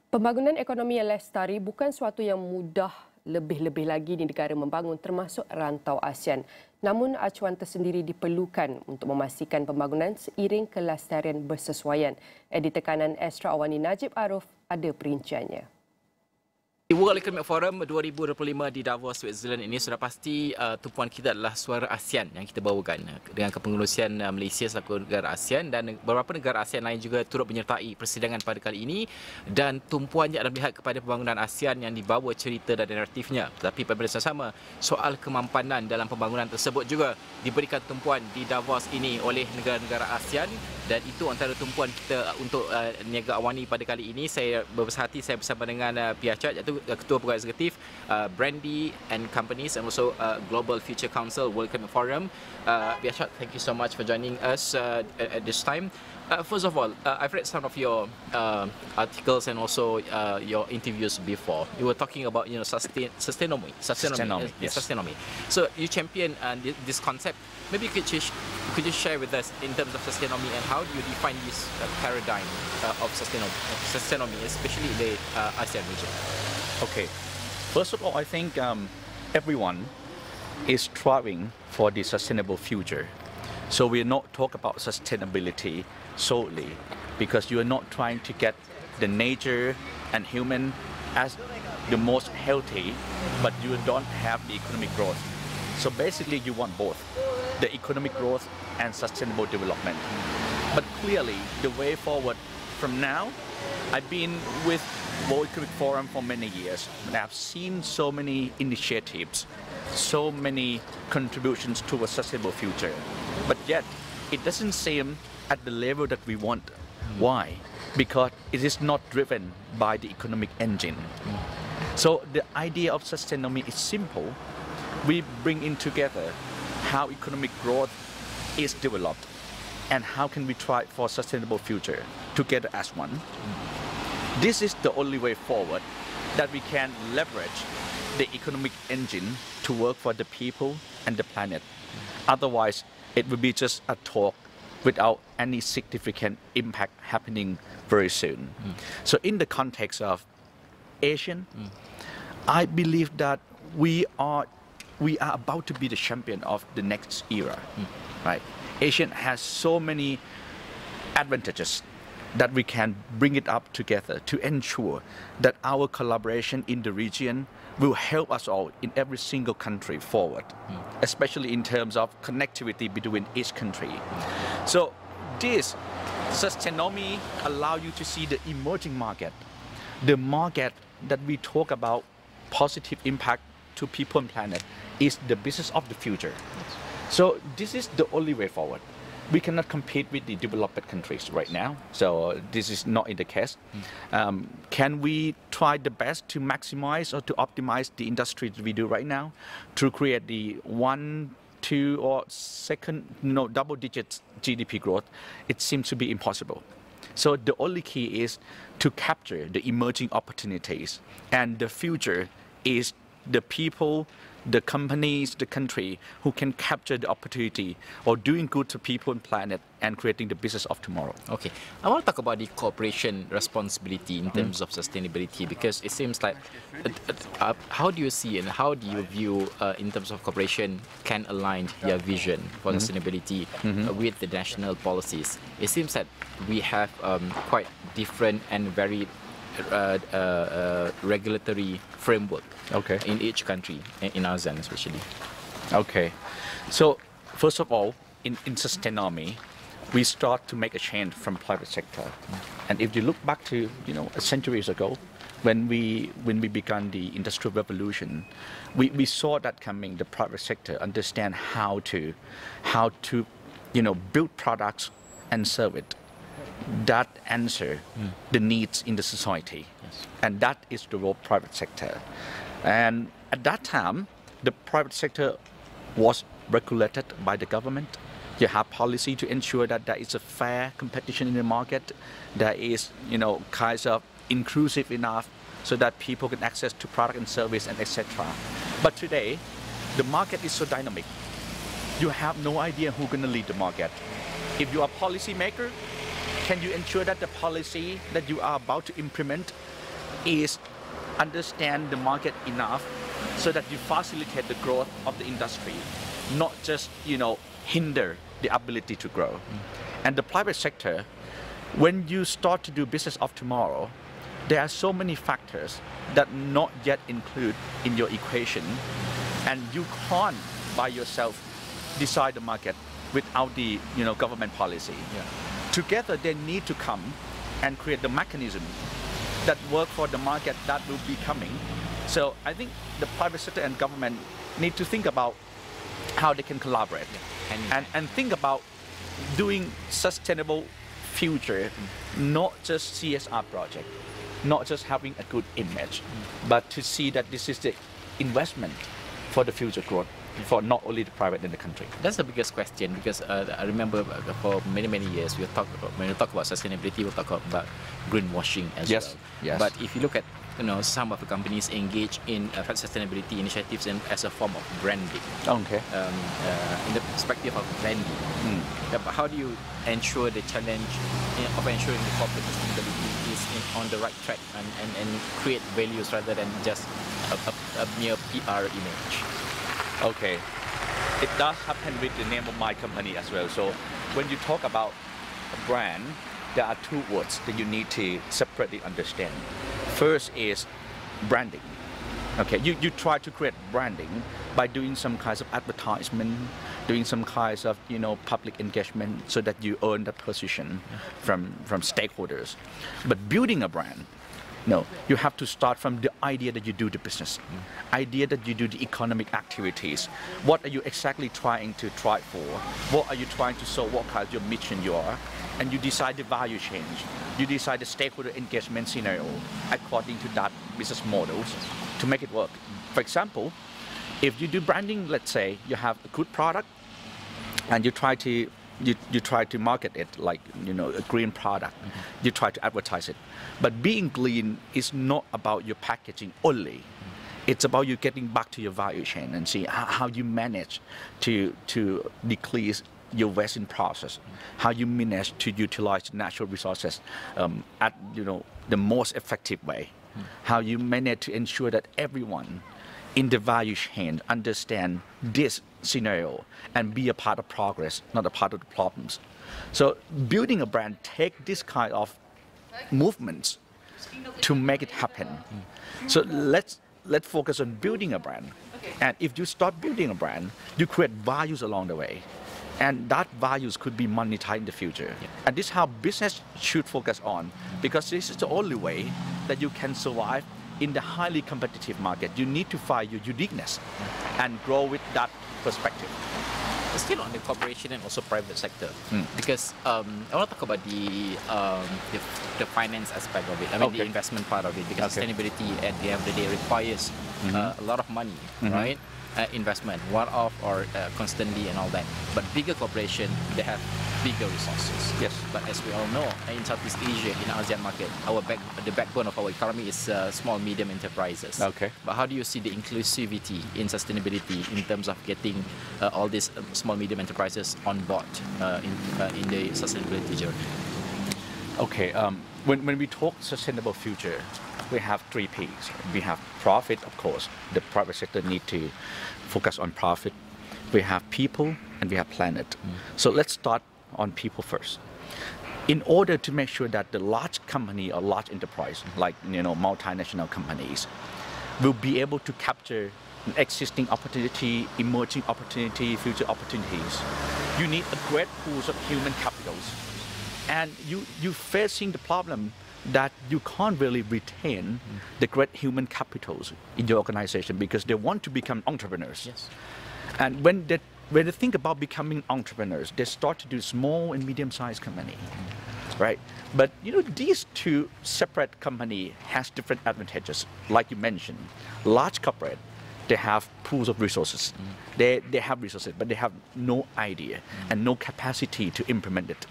Pembangunan ekonomi yang lestari bukan suatu yang mudah lebih-lebih lagi di negara membangun termasuk rantau ASEAN. Namun acuan tersendiri diperlukan untuk memastikan pembangunan seiring kelestarian bersesuaian. Editor Kanan Astro AWANI Najib Aroff ada perinciannya. World Economic Forum 2025 di Davos, Switzerland ini sudah pasti tumpuan kita adalah suara ASEAN yang kita bawakan dengan kepengerusian Malaysia selaku negara ASEAN dan beberapa negara ASEAN lain juga turut menyertai persidangan pada kali ini, dan tumpuannya adalah melihat kepada pembangunan ASEAN yang dibawa cerita dan naratifnya. Tetapi pada masa sama, soal kemampanan dalam pembangunan tersebut juga diberikan tumpuan di Davos ini oleh negara-negara ASEAN, dan itu antara tumpuan kita untuk Niaga Awani pada kali ini. Saya berbesar hati saya bersama dengan Piyachart, iaitu Ketua Pegawai Eksekutif BRANDi and Companies, and also Global Future Council World Economic Forum. Piyachart, thank you so much for joining us at this time. First of all, I've read some of your articles and also your interviews before. You were talking about Sustainomy. Yes. Sustainomy. So you champion this concept. Maybe could you share with us in terms of Sustainomy and how do you define this paradigm of Sustainomy, especially in the ASEAN region? Okay. First of all, I think everyone is striving for the sustainable future. So we are not talking about sustainability solely because you are not trying to get the nature and human as the most healthy, but you don't have the economic growth. So basically you want both, the economic growth and sustainable development. But clearly the way forward from now, I've been with World Economic Forum for many years, and I've seen so many initiatives, so many contributions to a sustainable future. But yet, it doesn't seem at the level that we want. Why? Because it is not driven by the economic engine. So the idea of Sustainomy is simple. We bring in together how economic growth is developed and how can we try for sustainable future together as one. This is the only way forward that we can leverage the economic engine to work for the people and the planet. Otherwise, it will be just a talk without any significant impact happening very soon. So in the context of ASEAN, I believe that we are about to be the champion of the next era. Right? ASEAN has so many advantages that we can bring it up together to ensure that our collaboration in the region will help us all in every single country forward, especially in terms of connectivity between each country. So this Sustainomy allows you to see the emerging market, the market that we talk about positive impact to people and planet is the business of the future. So this is the only way forward. We cannot compete with the developed countries right now, so this is not in the case. Can we try the best to maximize or to optimize the industry that we do right now to create the 1, 2, or double-digit GDP growth? It seems to be impossible. So the only key is to capture the emerging opportunities, and the future is the people, the companies, the country who can capture the opportunity of doing good to people and planet and creating the business of tomorrow. Okay, I want to talk about the cooperation responsibility in terms of sustainability, because it seems like how do you see and how do you view in terms of cooperation can align your vision for sustainability with the national policies? It seems that we have quite different and very regulatory framework in each country, in ASEAN especially. Okay, so first of all, in Sustainomy, we start to make a change from private sector. And if you look back to centuries ago, when we began the Industrial Revolution, we saw that coming. The private sector understand how to build products and serve it that answer the needs in the society. And that is the role of private sector. And at that time, the private sector was regulated by the government. You have policy to ensure that there is a fair competition in the market, there is kinds of inclusive enough so that people can access to product and service and etc. But today, the market is so dynamic. You have no idea who's going to lead the market. If you are a policy maker, can you ensure that the policy that you are about to implement is understand the market enough so that you facilitate the growth of the industry, not just, hinder the ability to grow. And the private sector, when you start to do business of tomorrow, there are so many factors that not yet include in your equation, and you can't by yourself decide the market without the government policy. Yeah. Together they need to come and create the mechanism that work for the market that will be coming. So I think the private sector and government need to think about how they can collaborate and think about doing sustainable future, not just CSR project, not just having a good image, but to see that this is the investment for the future growth for not only the private in the country. That's the biggest question, because I remember for many years when we talk about sustainability, we talk about greenwashing as well. Yes. But if you look at some of the companies engage in sustainability initiatives and as a form of branding. Okay. In the perspective of branding, but how do you ensure the challenge of ensuring the corporate sustainability is on the right track and create values rather than just a mere PR image? Okay, it does happen with the name of my company as well. So when you talk about a brand, there are two words that you need to separately understand. First is branding. Okay, you try to create branding by doing some kinds of advertisement, doing some kinds of public engagement, so that you earn that position from stakeholders. But building a brand, no, you have to start from the idea that you do the business, idea that you do the economic activities. What are you exactly trying to try for? What are you trying to solve? What kind of your mission you are? And you decide the value change. You decide the stakeholder engagement scenario according to that business models to make it work. For example, if you do branding, let's say you have a good product and you try to market it like a green product. You try to advertise it. But being green is not about your packaging only. It's about you getting back to your value chain and see how you manage to decrease your wasting process, how you manage to utilize natural resources at the most effective way, how you manage to ensure that everyone in the value chain understand this scenario and be a part of progress, not a part of the problems. So building a brand take this kind of movements to make it happen. So let's focus on building a brand. And if you start building a brand, you create values along the way. And that values could be monetized in the future. And this is how business should focus on, because this is the only way that you can survive in the highly competitive market. You need to find your uniqueness and grow with that perspective. Still on the corporation and also private sector, because I want to talk about the finance aspect of it. I mean, the investment part of it, because sustainability at the end of the day requires a lot of money, right? Investment, one-off or constantly and all that. But bigger corporation, they have bigger resources. Yes. But as we all know, in Southeast Asia, in the ASEAN market, the backbone of our economy is small, medium enterprises. Okay. But how do you see the inclusivity in sustainability in terms of getting all these small, medium enterprises on board in the sustainability journey? Okay. When we talk sustainable future, we have 3 Ps. We have profit, of course. The private sector need to focus on profit. We have people and we have planet. So let's start on people first. In order to make sure that the large company or large enterprise, like multinational companies, will be able to capture an existing opportunity, emerging opportunity, future opportunities, you need a great pool of human capitals. And you're facing the problem that you can't really retain the great human capitals in your organization because they want to become entrepreneurs. Yes. And when they think about becoming entrepreneurs, they start to do small and medium-sized company, right? But these 2 separate companies has different advantages. Like you mentioned, large corporate, they have pools of resources. They have resources, but they have no idea and no capacity to implement it.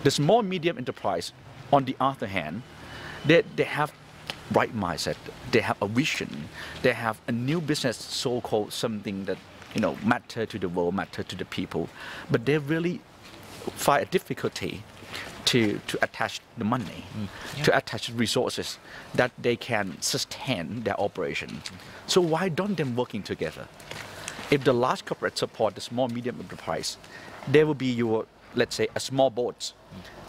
The small medium enterprise, on the other hand, they have right mindset. They have a vision. They have a new business, so-called something that matter to the world, matter to the people. But they really find a difficulty to attach the money, to attach resources that they can sustain their operation. So why don't them working together? If the large corporate support the small medium enterprise, there will be your, let's say, a small boats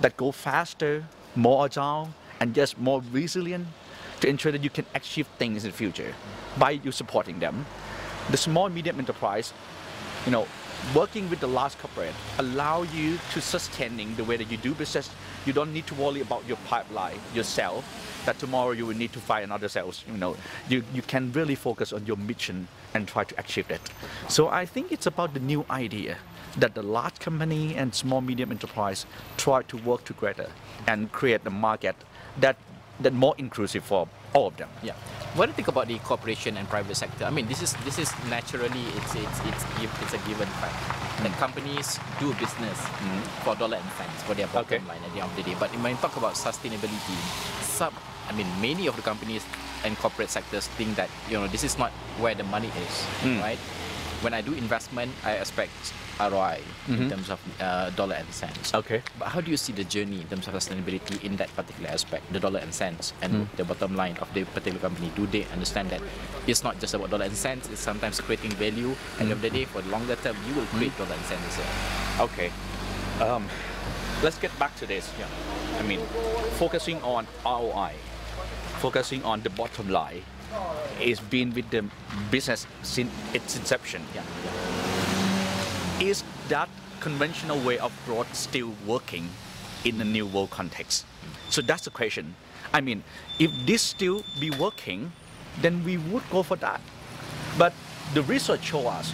that go faster, more agile, and just more resilient to ensure that you can achieve things in the future by you supporting them. The small medium enterprise, working with the large corporate allow you to sustaining the way that you do business. You don't need to worry about your pipeline yourself, that tomorrow you will need to find another sales. You can really focus on your mission and try to achieve it. So I think it's about the new idea that the large company and small medium enterprise try to work together and create a market that more inclusive for all of them. Yeah. What do you think about the corporation and private sector? I mean, this is naturally it's a given fact that companies do business for dollar and cents for their bottom line at the end of the day. But when you talk about sustainability, many of the companies and corporate sectors think that this is not where the money is, right? When I do investment, I expect ROI in terms of dollar and cents. Okay. But how do you see the journey in terms of sustainability in that particular aspect, the dollar and cents and the bottom line of the particular company? Do they understand that it's not just about dollar and cents, it's sometimes creating value, and at the end of the day, for the longer term, you will create dollar and cents as well? Okay. Let's get back to this. Yeah. I mean, focusing on ROI, focusing on the bottom line, is been with the business since its inception. Is that conventional way of growth still working in the new world context? So that's the question. I mean, if this still be working, then we would go for that. But the research show us,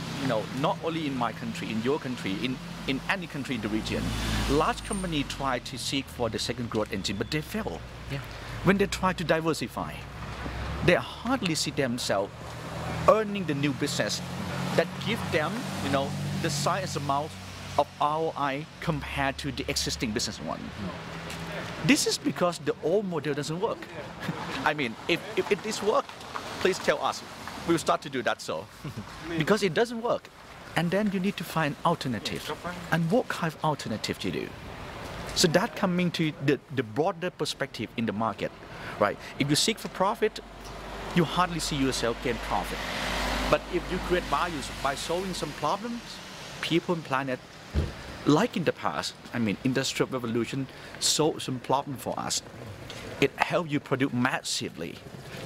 not only in my country, in your country, in any country in the region, large companies try to seek for the second growth engine, but they fail. When they try to diversify, they hardly see themselves earning the new business that give them, the size amount of ROI compared to the existing business one. This is because the old model doesn't work. I mean, if this work, please tell us. We'll start to do that so. Because it doesn't work. And then you need to find alternative. And what kind of alternative do you do? So that coming to the broader perspective in the market, right? If you seek for profit, you hardly see yourself gain profit. But if you create values by solving some problems, people and planet, like in the past, Industrial Revolution solved some problem for us. It helped you produce massively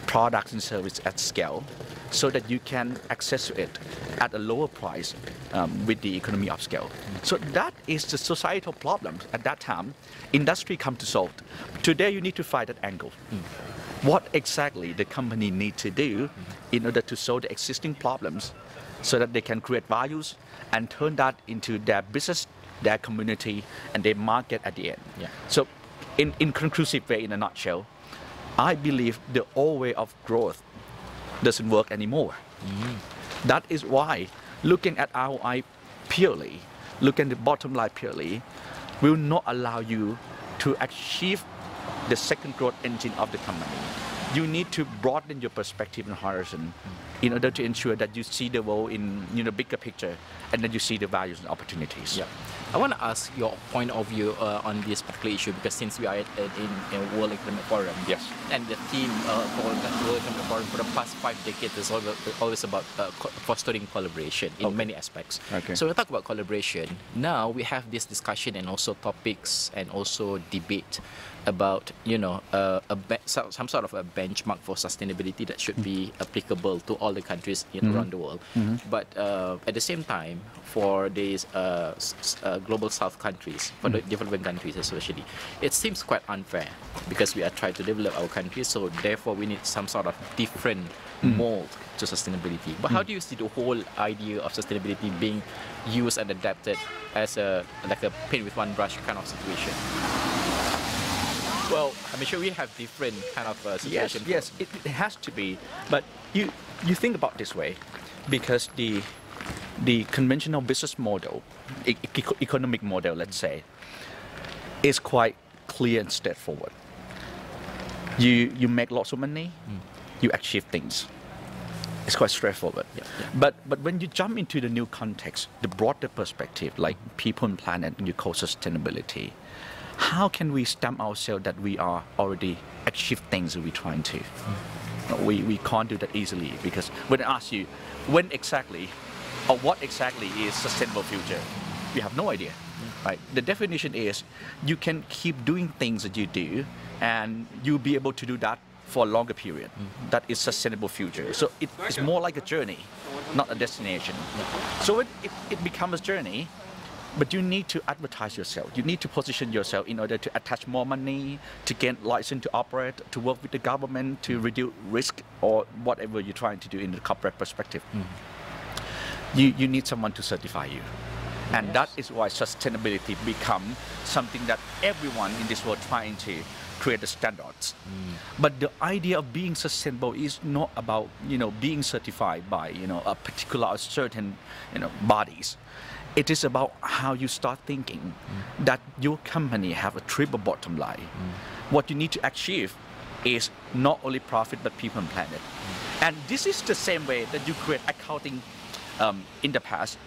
products and services at scale so that you can access it at a lower price with the economy of scale. So that is the societal problem at that time. Industry come to solve. Today you need to find that angle. What exactly the company need to do in order to solve the existing problems so that they can create values and turn that into their business, their community, and their market at the end. So in conclusive way, in a nutshell, I believe the old way of growth doesn't work anymore. That is why looking at ROI purely, looking at the bottom line purely, will not allow you to achieve the second growth engine of the company. You need to broaden your perspective and horizon in order to ensure that you see the world in bigger picture, and then you see the values and opportunities. I want to ask your point of view on this particular issue, because since we are in a World Economic Forum, and the theme for the World Economic Forum for the past 5 decades is always about fostering collaboration in many aspects. So we talk about collaboration. Now we have this discussion and also topics and also debate about some sort of a benchmark for sustainability that should be applicable to all the countries around the world. But at the same time, for these global south countries, for the developing countries especially, it seems quite unfair because we are trying to develop our countries, so therefore we need some sort of different mold to sustainability. But how do you see the whole idea of sustainability being used and adapted as like a paint with one brush kind of situation? Well, I'm sure we have different kind of situations. Yes, it has to be. But you think about this way, because the conventional business model, economic model, let's say, is quite clear and straightforward. You make lots of money, you achieve things. It's quite straightforward. But when you jump into the new context, the broader perspective, like people and planet, and you call sustainability, how can we stamp ourselves that we are already achieve things that we're trying to? We can't do that easily, because when I ask you when exactly or what exactly is sustainable future, we have no idea. Right? The definition is you can keep doing things that you do and you'll be able to do that for a longer period. That is sustainable future. So it's more like a journey, not a destination. So it becomes a journey, but you need to advertise yourself. You need to position yourself in order to attach more money, to get license to operate, to work with the government, to reduce risk or whatever you're trying to do in the corporate perspective. You need someone to certify you. And that is why sustainability becomes something that everyone in this world trying to create the standards. But the idea of being sustainable is not about being certified by a particular or certain bodies. It is about how you start thinking that your company have a triple bottom line. What you need to achieve is not only profit but people and planet. And this is the same way that you create accounting in the past.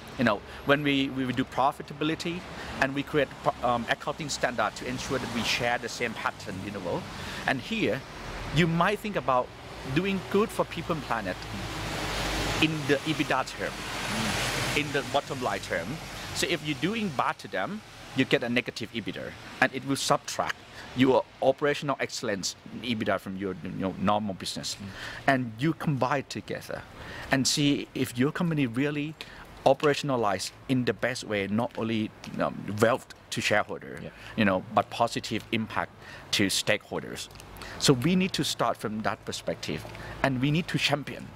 When we do profitability and we create accounting standard to ensure that we share the same pattern in the world. And here, you might think about doing good for people and planet in the EBITDA term, in the bottom line term. So if you're doing bad to them, you get a negative EBITDA, and it will subtract your operational excellence EBITDA from your normal business. And you combine together and see if your company really operationalize in the best way, not only wealth to shareholder, but positive impact to stakeholders. So we need to start from that perspective, and we need to champion.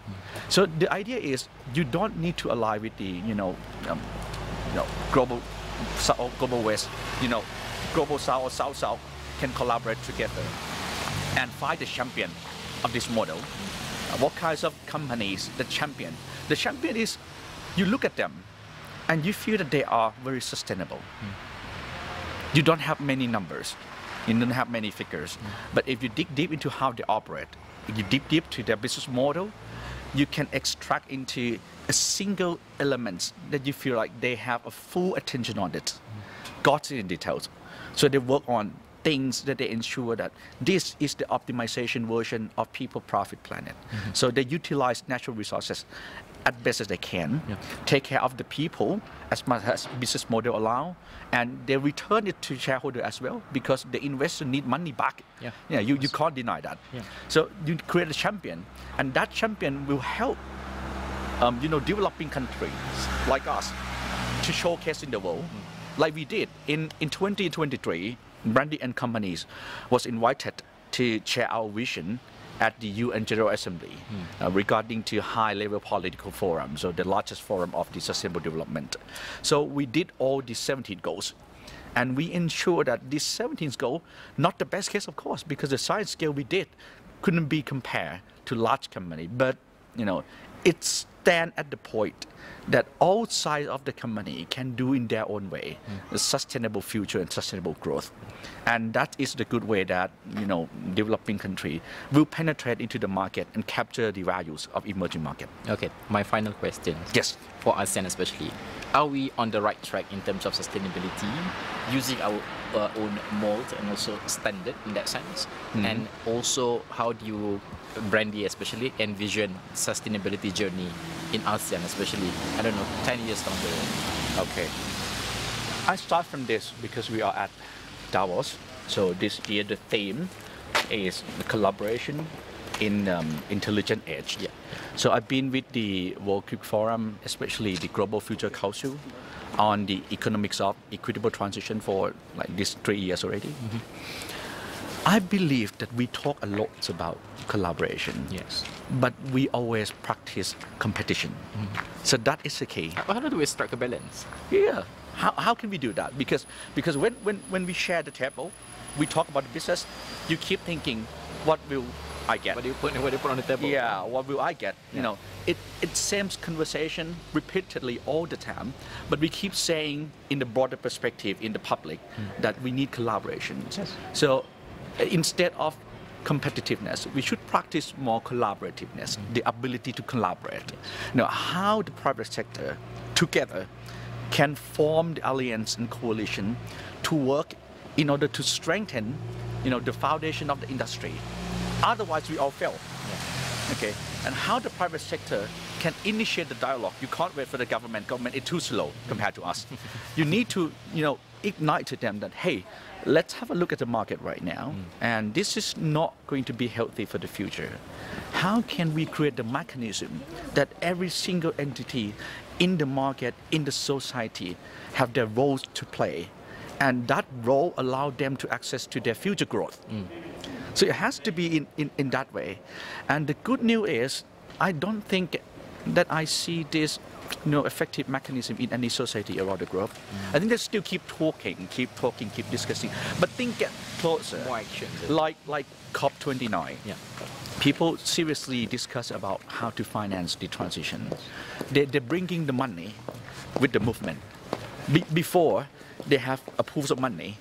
So the idea is you don't need to align with the global west, global south or south can collaborate together and find the champion of this model. What kinds of companies the champion? The champion is you look at them and you feel that they are very sustainable. You don't have many numbers, you don't have many figures, but if you dig deep into how they operate, if you dig deep to their business model, you can extract into a single element that you feel like they have a full attention on it, got it in details. So they work on things that they ensure that this is the optimization version of people, profit, planet. So they utilize natural resources as best as they can, take care of the people as much as business model allow, and they return it to shareholder as well, because the investor need money back. You can't deny that. So you create a champion, and that champion will help developing countries like us to showcase in the world, like we did in 2023. BRANDi and companies was invited to share our vision at the UN General Assembly regarding to high-level political forum, so the largest forum of the sustainable development. So we did all the 17 goals, and we ensure that this 17th goal, not the best case of course, because the science scale we did couldn't be compared to large company, but it stands at the point that all sides of the company can do in their own way a sustainable future and sustainable growth. And that is the good way that developing country will penetrate into the market and capture the values of emerging market. Okay, my final question. Yes. For ASEAN especially, are we on the right track in terms of sustainability, using our own mold and also standard in that sense? And also, how do you, BRANDi especially, envision sustainability journey in ASEAN especially, 10 years down the road? Okay. I start from this because we are at Davos. So this year the theme is the collaboration in intelligent age. So I've been with the World Economic Forum, especially the Global Future Council, on the economics of equitable transition for like these 3 years already. I believe that we talk a lot about collaboration, but we always practice competition. So that is the key. How do we strike a balance? How can we do that? Because when we share the table, we talk about the business, you keep thinking, what will I get? What do you put on the table? What will I get? It seems conversation repeatedly all the time, but we keep saying in the broader perspective in the public that we need collaboration. So instead of competitiveness, we should practice more collaborativeness, the ability to collaborate. How the private sector together can form the alliance and coalition to work in order to strengthen, the foundation of the industry. Otherwise, we all fail. Okay, and how the private sector can initiate the dialogue. You can't wait for the government. Government is too slow compared to us. You need to, ignite to them that, hey, let's have a look at the market right now. And this is not going to be healthy for the future. How can we create the mechanism that every single entity in the market, in the society, have their roles to play? And that role allow them to access to their future growth. So it has to be in that way. And the good news is, I don't think that I see this effective mechanism in any society around the globe. I think they still keep talking, keep discussing. But things get closer. More actions. Like COP29. Yeah. People seriously discuss about how to finance the transition. They're bringing the money with the movement. Before, they have a pools of money,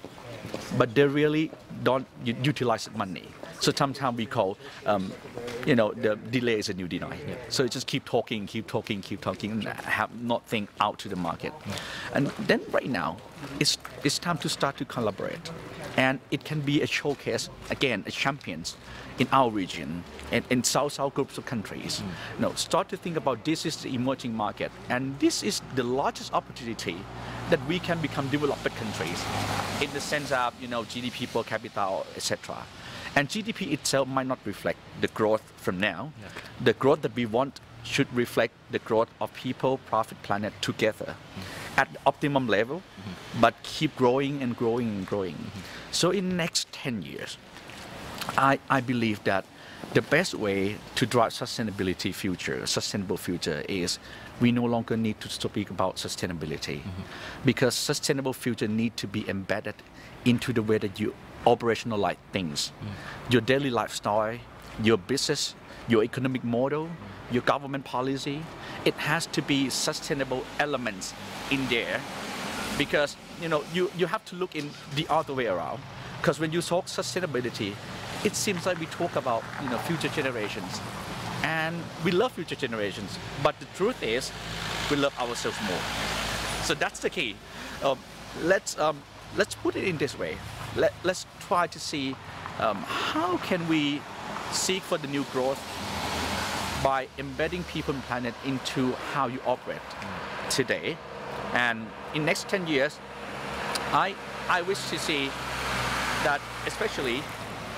but they really don't utilize the money. So sometimes we call, the delay is a new deny. Yeah. So just keep talking, and have not think out to the market. And then right now, it's time to start to collaborate. And it can be a showcase, again, as champions in our region and in South groups of countries. Start to think about this is the emerging market. And this is the largest opportunity that we can become developed countries in the sense of, GDP per capita, etc. And GDP itself might not reflect the growth from now. Yeah. The growth that we want should reflect the growth of people, profit, planet together at the optimum level, but keep growing and growing and growing. So in the next 10 years, I believe that the best way to drive sustainable future is we no longer need to speak about sustainability because sustainable future need to be embedded into the way that you operationalize things. Your daily lifestyle, your business, your economic model, your government policy, it has to be sustainable elements in there because you have to look in the other way around because when you talk sustainability, it seems like we talk about future generations and we love future generations, but the truth is we love ourselves more. So that's the key. Let's put it in this way. Let's try to see how can we seek for the new growth by embedding people and planet into how you operate today. And in next 10 years, I wish to see that especially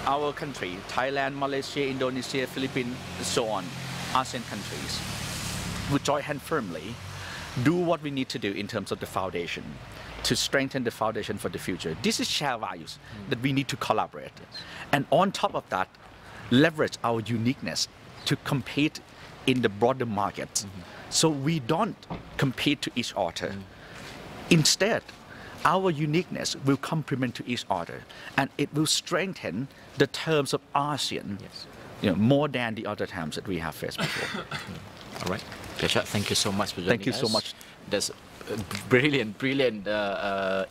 our country, Thailand, Malaysia, Indonesia, Philippines, and so on, ASEAN countries, will join hands firmly, do what we need to do in terms of the foundation, to strengthen the foundation for the future. This is shared values that we need to collaborate. And on top of that, leverage our uniqueness to compete in the broader market. So we don't compete to each other. Instead, our uniqueness will complement to each other and it will strengthen the terms of ASEAN more than the other terms that we have faced before. All right. Piyachart, thank you so much for joining us. Thank you so much. That's brilliant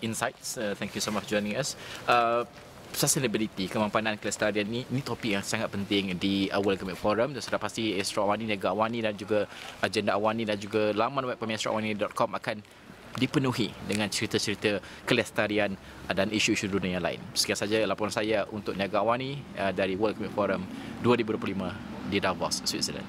insights. Thank you so much for joining us. Sustainability, kemampanan kelestarian ini topik yang sangat penting di World Economic Forum dan sudah pasti Astro AWANI, Negara AWANI dan juga agenda AWANI dan juga laman web pemirsa.awani.com akan dipenuhi dengan cerita-cerita kelestarian dan isu-isu dunia yang lain. Sekian saja laporan saya untuk Negara AWANI dari World Economic Forum 2025 di Davos, Switzerland.